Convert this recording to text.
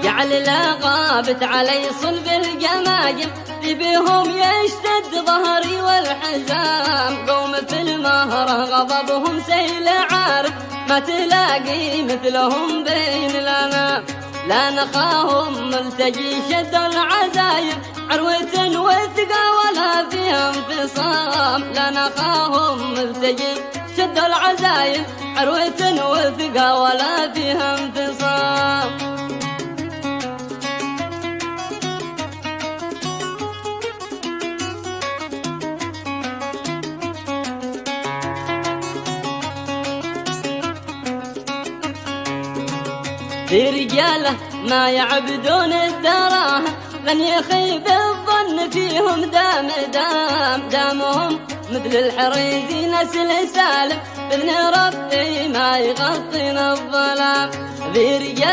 جعل لا غابت علي صلب الجماجم، ذي بهم يشتد ظهري والحزام. قومة المهرة غضبهم سيل عارف، ما تلاقي مثلهم بين الأنام. لا نخاهم ملتجي شد العزايم، عروة وثقة ولا فيها انفصام. لا نخاهم ملتجي شد العزايم، عروة وثقة ولا فيها انفصام. ذي رجاله ما يعبدون الدراهم، لن يخيب الظن فيهم دامهم مثل الحريزي نسل سالم، بإذن ربي ما يغطينا الظلام. ذي رجاله